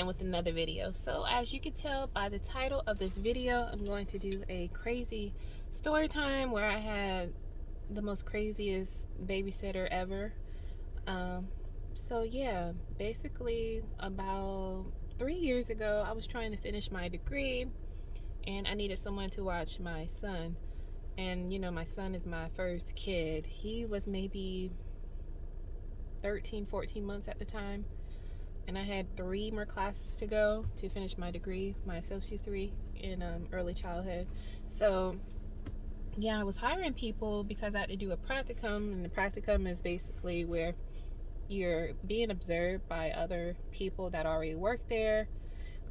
again with another video. So as you can tell by the title of this video, I'm going to do a crazy story time where I had the most craziest babysitter ever. So yeah, basically about 3 years ago, I was trying to finish my degree and I needed someone to watch my son. And you know, my son is my first kid. He was maybe 13, 14 months at the time. And I had 3 more classes to go to finish my degree, my associate's degree in early childhood. So yeah, I was hiring people because I had to do a practicum, and the practicum is basically where you're being observed by other people that already work there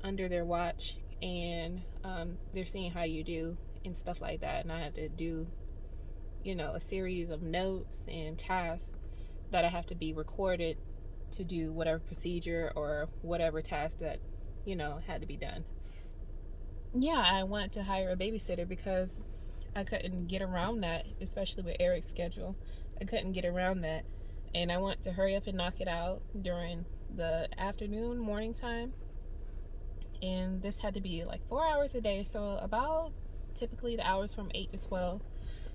under their watch, and they're seeing how you do and stuff like that. And I have to do, you know, a series of notes and tasks that I have to be recorded to do whatever procedure or whatever task that, you know, had to be done. Yeah, I wanted to hire a babysitter because I couldn't get around that, especially with Eric's schedule. I couldn't get around that. And I want to hurry up and knock it out during the afternoon, morning time. And this had to be like 4 hours a day. So about typically the hours from 8 to 12.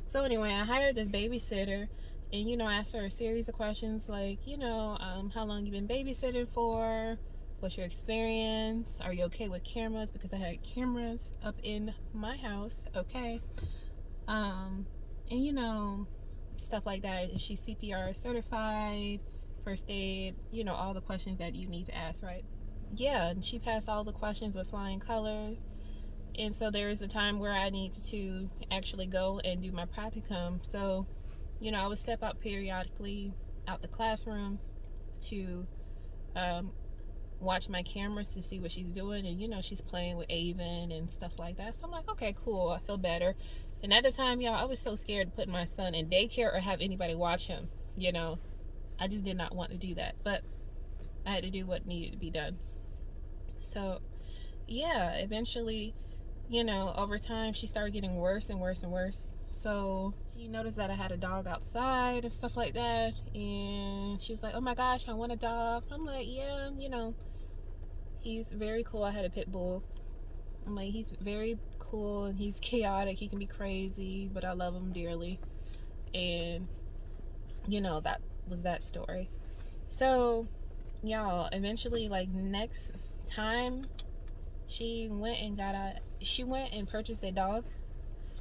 So anyway, I hired this babysitter, and you know, I asked her a series of questions like, you know, how long you been babysitting for? What's your experience? Are you okay with cameras? Because I had cameras up in my house, okay? And you know, stuff like that. Is she CPR certified? First aid? You know, all the questions that you need to ask, right? Yeah, and she passed all the questions with flying colors. And so there is a time where I need to actually go and do my practicum. So, you know, I would step out periodically out the classroom to watch my cameras to see what she's doing. And, you know, she's playing with Avon and stuff like that. So I'm like, okay, cool. I feel better. And at the time, y'all, I was so scared to put my son in daycare or have anybody watch him. You know, I just did not want to do that. But I had to do what needed to be done. So, yeah, eventually, you know, over time, she started getting worse and worse and worse. So she noticed that I had a dog outside and stuff like that. And she was like, oh my gosh, I want a dog. I'm like, yeah, you know, he's very cool. I had a pit bull. I'm like, he's very cool and he's chaotic. He can be crazy, but I love him dearly. And, you know, that was that story. So, y'all, eventually, like, next time she went and purchased a dog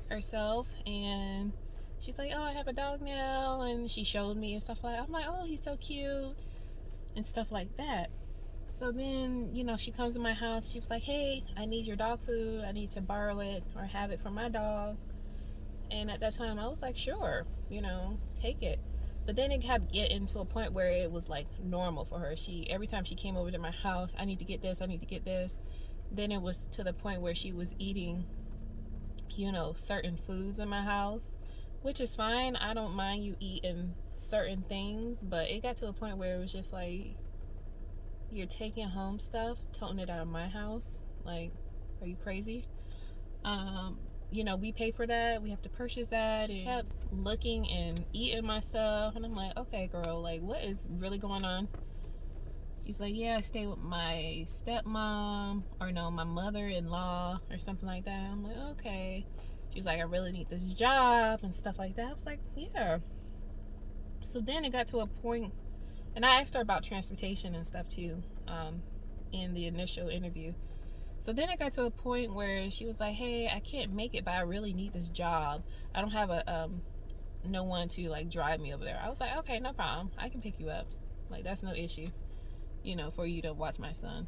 herself, and she's like, oh, I have a dog now, and she showed me and stuff like that. I'm like, oh, he's so cute and stuff like that. So then, you know, she comes to my house. She was like, hey, I need your dog food. I need to borrow it or have it for my dog. And at that time I was like, sure, you know, take it. But then it kept getting to a point where it was like normal for her. Every time she came over to my house, I need to get this, I need to get this. Then it was to the point where she was eating, you know, certain foods in my house, which is fine. I don't mind you eating certain things, but it got to a point where it was just like, you're taking home stuff, toting it out of my house. Like, are you crazy? You know, we pay for that. We have to purchase that. She kept looking and eating my stuff, and I'm like, okay, girl, like, what is really going on? She's like, yeah, I stay with my stepmom, or no, my mother-in-law, or something like that. I'm like, okay. She's like, I really need this job and stuff like that. I was like, yeah. So then it got to a point, and I asked her about transportation and stuff too, in the initial interview. So then it got to a point where she was like, hey, I can't make it, but I really need this job. I don't have a no one to like drive me over there. I was like, okay, no problem. I can pick you up. Like, that's no issue, you know, for you to watch my son.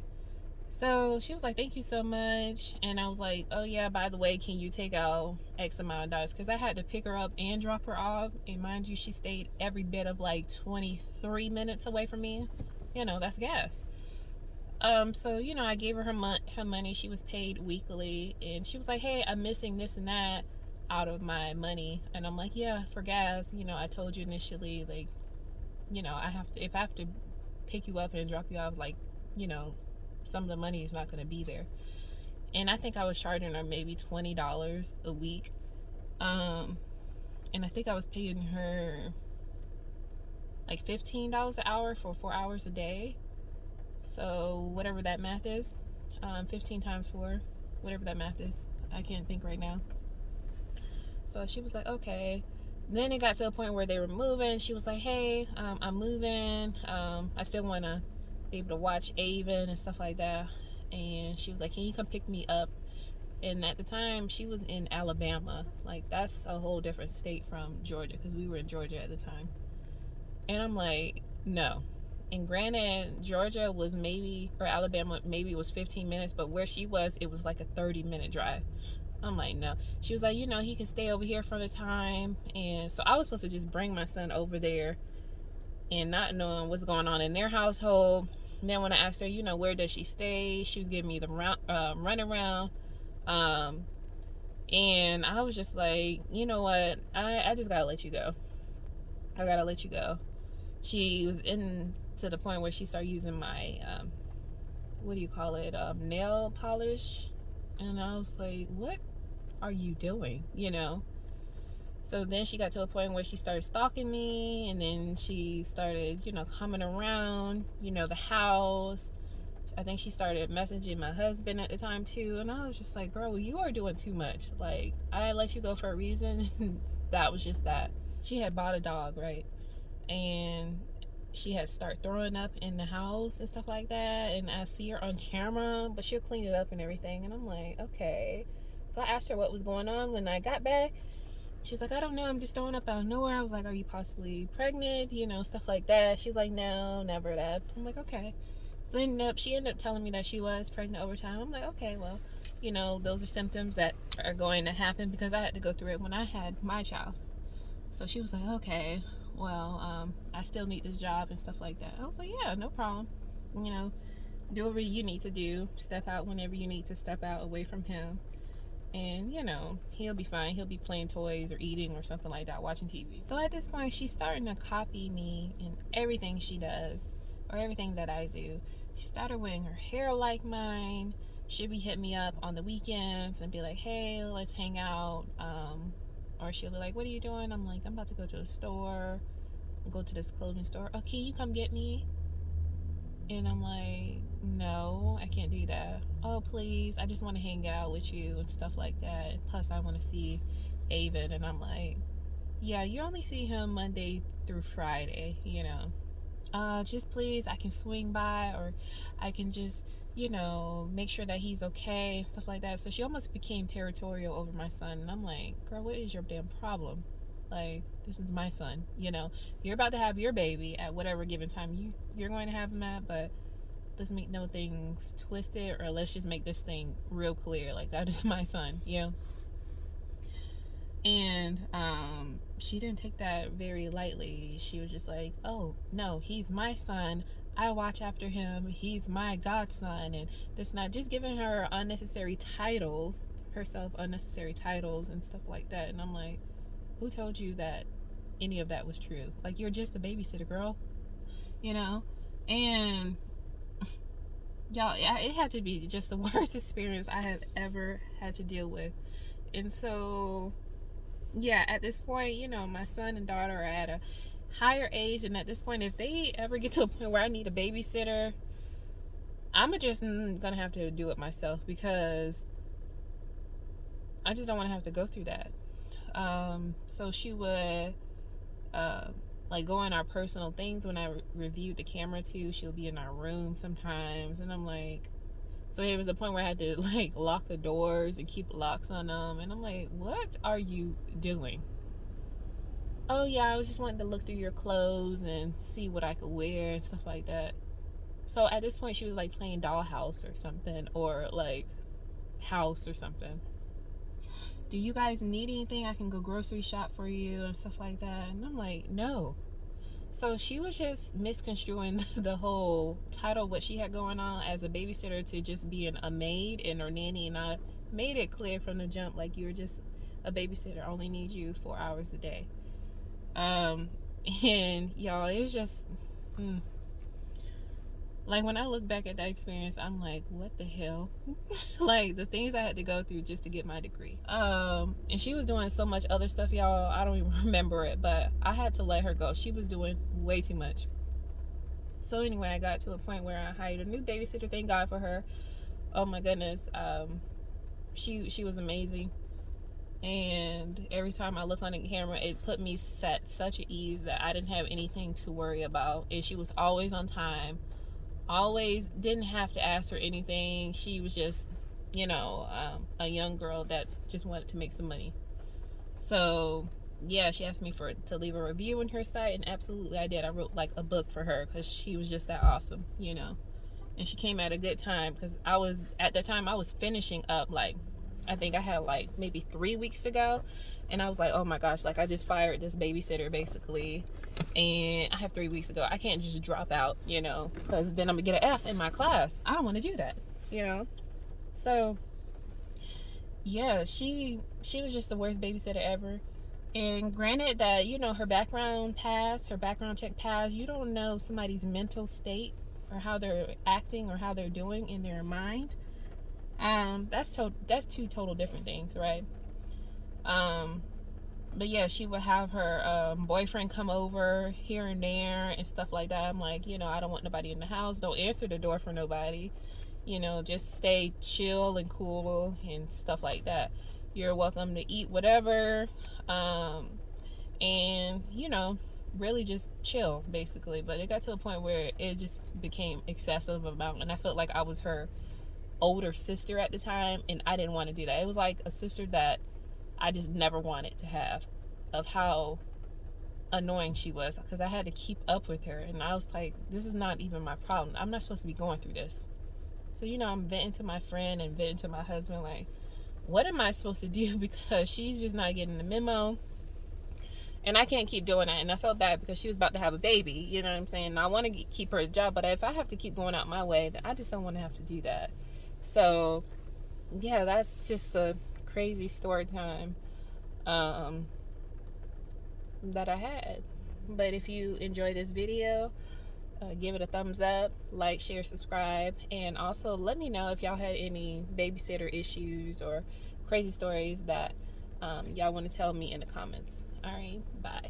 So she was like, thank you so much. And I was like, oh yeah, by the way, can you take out X amount of dollars? Because I had to pick her up and drop her off. And mind you, she stayed every bit of like 23 minutes away from me. You know, that's gas. So, you know, I gave her her money. She was paid weekly. And she was like, hey, I'm missing this and that out of my money. And I'm like, yeah, for gas. You know, I told you initially, like, you know, if I have to pick you up and drop you off, like, you know, some of the money is not going to be there. And I think I was charging her maybe $20 a week. And I think I was paying her like $15 an hour for 4 hours a day. So whatever that math is, 15 times 4, whatever that math is, I can't think right now. So she was like, okay. Then it got to a point where they were moving. She was like, hey, I'm moving. I still want to be able to watch Avon and stuff like that. And she was like, can you come pick me up? And at the time, she was in Alabama. Like, that's a whole different state from Georgia, because we were in Georgia at the time. And I'm like, no. And granted, Georgia was maybe, or Alabama maybe was 15 minutes, but where she was, it was like a 30-minute drive. I'm like, no. She was like, he can stay over here for the time. And so I was supposed to just bring my son over there, and not knowing what's going on in their household. And then when I asked her, where does she stay, she was giving me the run around. And I was just like, you know what? I just gotta let you go. I gotta let you go. She was in to the point where she started using my, what do you call it? Nail polish. And I was like, what are you doing? So then she got to a point where she started stalking me, and then she started, coming around, the house. I think she started messaging my husband at the time too, and I was just like, girl, you are doing too much. Like, I let you go for a reason. That was just that. She had bought a dog, right? And she had started throwing up in the house and stuff like that, and I see her on camera, but she'll clean it up and everything, and I'm like, okay. So I asked her what was going on. When I got back, she's like, I don't know, I'm just throwing up out of nowhere. I was like, are you possibly pregnant? Stuff like that. She's like, no, never that. I'm like, okay. So she ended up telling me that she was pregnant over time. I'm like, okay, well, those are symptoms that are going to happen, because I had to go through it when I had my child. So she was like, okay, well, I still need this job and stuff like that. I was like, yeah, no problem. Do whatever you need to do. Step out whenever you need to step out away from him. And, he'll be fine. He'll be playing toys or eating or something like that, watching TV. So at this point, she's starting to copy me in everything she does, or everything that I do. She started wearing her hair like mine. She'll be hitting me up on the weekends and be like, hey, let's hang out. Or she'll be like, what are you doing? I'm like, I'm about to go to the store, go to this clothing store. Oh, can you come get me? And I'm like, no, I can't do that. Oh, please, I just want to hang out with you and stuff like that. Plus, I want to see Avon. And I'm like, yeah, you only see him Monday through Friday, just please, I can swing by, or I can just, make sure that he's okay and stuff like that. So she almost became territorial over my son. And I'm like, girl, what is your damn problem? Like, this is my son, you're about to have your baby at whatever given time you're going to have him at, but let's make no things twisted, or let's just make this thing real clear. Like, that is my son, And she didn't take that very lightly. She was just like, oh, no, he's my son. I watch after him. He's my godson. And this, not just giving her unnecessary titles, herself unnecessary titles and stuff like that. And I'm like, who told you that any of that was true? Like, you're just a babysitter, girl. And y'all, it had to be just the worst experience I have ever had to deal with. And so, yeah, at this point, my son and daughter are at a higher age, and at this point, if they ever get to a point where I need a babysitter, I'm just gonna have to do it myself, because I just don't want to have to go through that. So she would like go in our personal things. When I reviewed the camera too, she'll be in our room sometimes, and I'm like, so it was a point where I had to like lock the doors and keep locks on them, and I'm like, what are you doing? Oh yeah, I was just wanting to look through your clothes and see what I could wear and stuff like that. So at this point, she was like playing dollhouse or something, or like house or something. Do you guys need anything? I can go grocery shop for you and stuff like that. And I'm like, no. So she was just misconstruing the whole title, what she had going on as a babysitter, to just being a maid and her nanny. And I made it clear from the jump, like, you're just a babysitter, only need you 4 hours a day. And y'all, it was just, like, when I look back at that experience, I'm like, what the hell? Like, the things I had to go through just to get my degree. And she was doing so much other stuff, y'all, I don't even remember it, but I had to let her go. She was doing way too much. So anyway, I got to a point where I hired a new babysitter. Thank God for her. Oh my goodness, she was amazing. And every time I look on the camera, it put me at such at ease that I didn't have anything to worry about. And she was always on time, always didn't have to ask for anything. She was just, a young girl that just wanted to make some money. So yeah, she asked me to leave a review on her site, and absolutely I did. I wrote like a book for her because she was just that awesome, And she came at a good time because at the time I was finishing up, like I think I had like maybe 3 weeks to go, and I was like, oh my gosh, like I just fired this babysitter basically, and I have 3 weeks to go. I can't just drop out, because then I'm gonna get an F in my class. I don't want to do that, So yeah, she was just the worst babysitter ever. And granted that, her background check passed, you don't know somebody's mental state or how they're acting or how they're doing in their mind. That's two total different things, right? But yeah, she would have her boyfriend come over here and there and stuff like that. I'm like, I don't want nobody in the house. Don't answer the door for nobody. Just stay chill and cool and stuff like that. You're welcome to eat whatever, and really just chill basically. But it got to a point where it just became excessive amount, and I felt like I was her older sister at the time, and I didn't want to do that. It was like a sister that I just never wanted to have, of how annoying she was, because I had to keep up with her, and I was like, this is not even my problem. I'm not supposed to be going through this. So I'm venting to my friend and venting to my husband, like, what am I supposed to do? Because she's just not getting the memo, and I can't keep doing that. And I felt bad because she was about to have a baby, you know what I'm saying? And I want to keep her a job, but if I have to keep going out my way, then I just don't want to have to do that. So yeah, that's just a crazy story time that I had. But if you enjoy this video, give it a thumbs up, like, share, subscribe, and also let me know if y'all had any babysitter issues or crazy stories that y'all want to tell me in the comments. All right, bye.